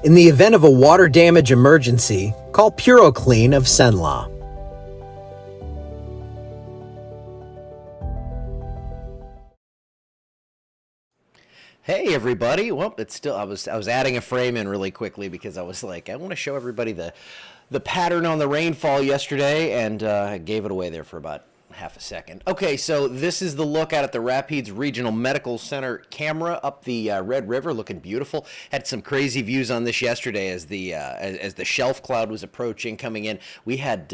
In the event of a water damage emergency, call PuroClean of Cenla. Hey everybody! Well, it's still I was adding a frame in really quickly because I was like I want to show everybody the pattern on the rainfall yesterday, and I gave it away there for about half a second. Okay, so this is the look out at the Rapides Regional Medical Center camera up the Red River, looking beautiful. Had some crazy views on this yesterday as the shelf cloud was approaching, coming in. We had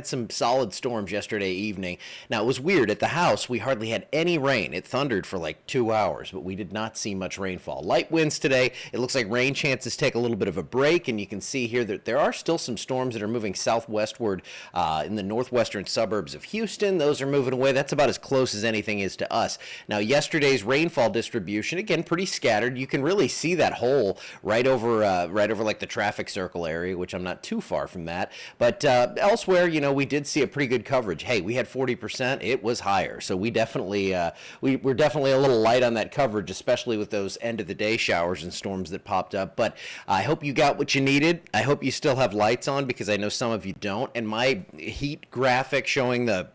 some solid storms yesterday evening. Now it was weird at the house. We hardly had any rain. It thundered for like 2 hours, but we did not see much rainfall. Light winds today. It looks like rain chances take a little bit of a break, and you can see here that there are still some storms that are moving southwestward in the northwestern suburbs of Houston. Those are moving away. That's about as close as anything is to us. Now, yesterday's rainfall distribution, again, pretty scattered. You can really see that hole right over like the traffic circle area, which I'm not too far from that. But elsewhere, we did see a pretty good coverage. Hey, we had 40%. It was higher. So we definitely, we're definitely a little light on that coverage, especially with those end of the day showers and storms that popped up. But I hope you got what you needed. I hope you still have lights on, because I know some of you don't. And my heat graphic showing the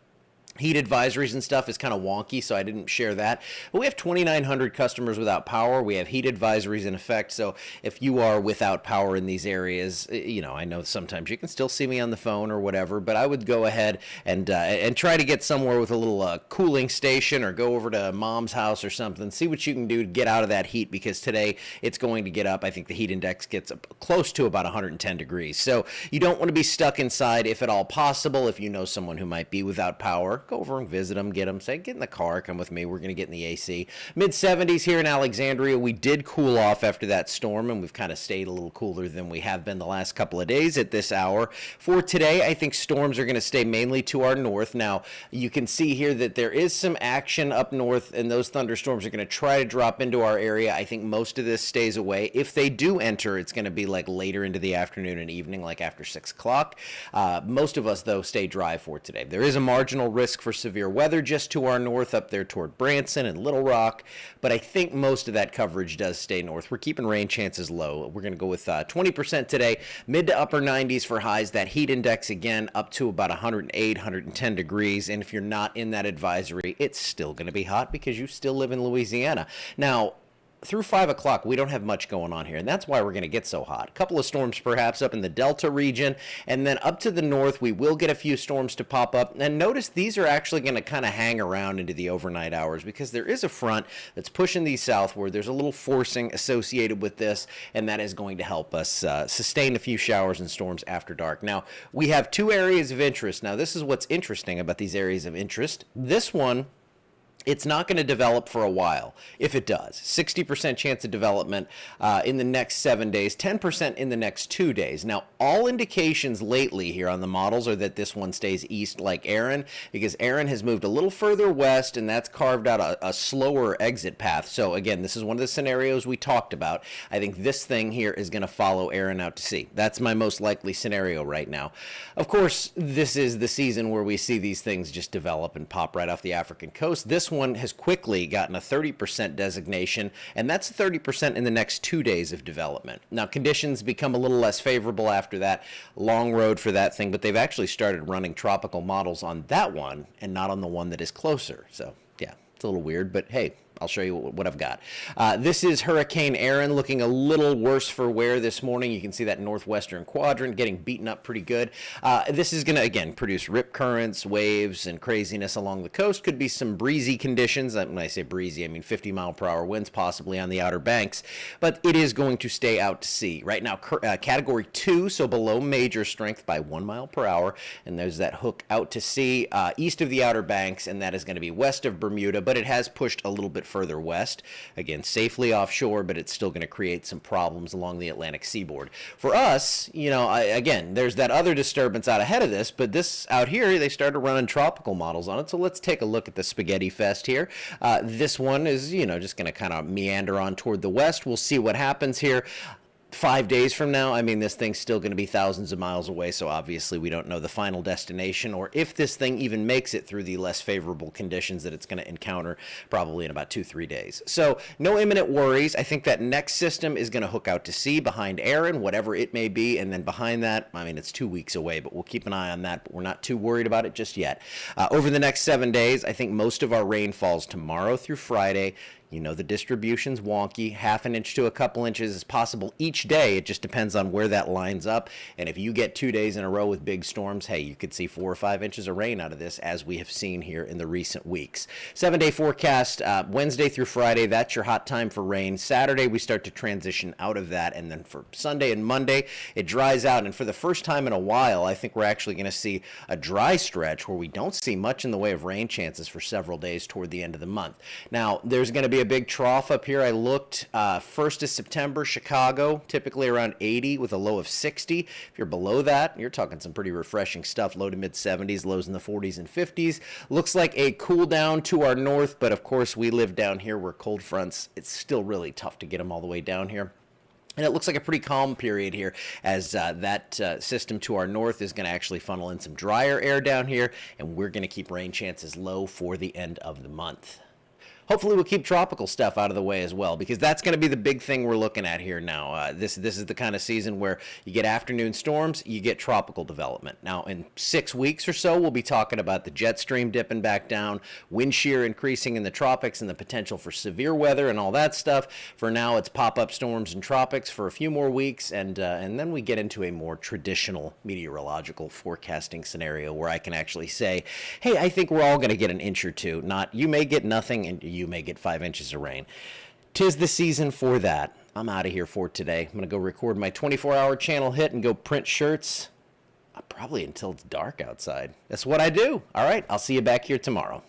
heat advisories and stuff is kind of wonky, so I didn't share that. But we have 2,900 customers without power. We have heat advisories in effect. So if you are without power in these areas, I know sometimes you can still see me on the phone or whatever, but I would go ahead and try to get somewhere with a little cooling station, or go over to mom's house or something. See what you can do to get out of that heat, because today it's going to get up. I think the heat index gets up close to about 110 degrees. So you don't want to be stuck inside if at all possible. If you know someone who might be without power, go over and visit them, get them, say, get in the car, come with me, we're going to get in the AC. Mid-70s here in Alexandria. We did cool off after that storm, and we've kind of stayed a little cooler than we have been the last couple of days at this hour. For today, I think storms are going to stay mainly to our north. Now, you can see here that there is some action up north, and those thunderstorms are going to try to drop into our area. I think most of this stays away. If they do enter, it's going to be like later into the afternoon and evening, like after 6 o'clock. Most of us, though, stay dry for today. There is a marginal risk for severe weather just to our north up there toward Branson and Little Rock, but I think most of that coverage does stay north. We're keeping rain chances low. We're going to go with 20% today, mid to upper 90s for highs. That heat index, again, up to about 108, 110 degrees, and if you're not in that advisory, it's still going to be hot because you still live in Louisiana. Now, through 5 o'clock, we don't have much going on here, and that's why we're going to get so hot. A couple of storms perhaps up in the Delta region, and then up to the north, we will get a few storms to pop up. And notice these are actually going to kind of hang around into the overnight hours, because there is a front that's pushing these southward. There's a little forcing associated with this, and that is going to help us sustain a few showers and storms after dark. Now, we have 2 areas of interest. Now, this is what's interesting about these areas of interest. This one, it's not going to develop for a while. If it does, 60% chance of development in the next 7 days, 10% in the next 2 days. Now, all indications lately here on the models are that this one stays east like Aaron, because Aaron has moved a little further west, and that's carved out a slower exit path. So again, this is one of the scenarios we talked about. I think this thing here is going to follow Aaron out to sea. That's my most likely scenario right now. Of course, this is the season where we see these things just develop and pop right off the African coast. This one has quickly gotten a 30% designation, and that's 30% in the next 2 days of development. Now, conditions become a little less favorable after that. Long road for that thing, but they've actually started running tropical models on that one and not on the one that is closer. So, yeah, it's a little weird, but hey, I'll show you what I've got. This is Hurricane Aaron, looking a little worse for wear this morning. You can see that northwestern quadrant getting beaten up pretty good. This is going to, again, produce rip currents, waves, and craziness along the coast. Could be some breezy conditions. When I say breezy, I mean 50-mile-per-hour winds possibly on the Outer Banks. But it is going to stay out to sea. Right now, Category 2, so below major strength by 1 mile per hour. And there's that hook out to sea east of the Outer Banks, and that is going to be west of Bermuda. But it has pushed a little bit further west, again safely offshore, but it's still going to create some problems along the Atlantic seaboard. For us, again, there's that other disturbance out ahead of this, but this out here, they started running tropical models on it. So let's take a look at the spaghetti fest here. This one is, just going to kind of meander on toward the west. We'll see what happens here. 5 days from now, I mean, this thing's still going to be thousands of miles away, so obviously we don't know the final destination or if this thing even makes it through the less favorable conditions that it's going to encounter probably in about 2-3 days. So no imminent worries. I think that next system is going to hook out to sea behind Aaron, whatever it may be, and then behind that, I mean, it's 2 weeks away, but we'll keep an eye on that, but we're not too worried about it just yet. Over the next 7 days, I think most of our rain falls tomorrow through Friday. You know, the distribution's wonky. Half an inch to a couple inches is possible each day. It just depends on where that lines up. And if you get 2 days in a row with big storms, hey, you could see 4 or 5 inches of rain out of this, as we have seen here in the recent weeks. 7-day forecast, Wednesday through Friday, that's your hot time for rain. Saturday, we start to transition out of that. And then for Sunday and Monday, it dries out. And for the first time in a while, I think we're actually going to see a dry stretch where we don't see much in the way of rain chances for several days toward the end of the month. Now, there's going to be a big trough up here. I looked 1st of September, Chicago, typically around 80 with a low of 60. If you're below that, you're talking some pretty refreshing stuff. Low to mid 70s, lows in the 40s and 50s. Looks like a cool down to our north, but of course we live down here where cold fronts, it's still really tough to get them all the way down here. And it looks like a pretty calm period here as that system to our north is going to actually funnel in some drier air down here, and we're going to keep rain chances low for the end of the month. Hopefully we'll keep tropical stuff out of the way as well, because that's going to be the big thing we're looking at here now. This is the kind of season where you get afternoon storms, you get tropical development. Now, in 6 weeks or so, we'll be talking about the jet stream dipping back down, wind shear increasing in the tropics, and the potential for severe weather and all that stuff. For now, it's pop-up storms and tropics for a few more weeks, and then we get into a more traditional meteorological forecasting scenario where I can actually say, hey, I think we're all going to get an inch or two. Not, you may get nothing, and you may get 5 inches of rain. 'Tis the season for that. I'm out of here for today. I'm going to go record my 24-hour channel hit and go print shirts. Probably until it's dark outside. That's what I do. All right, I'll see you back here tomorrow.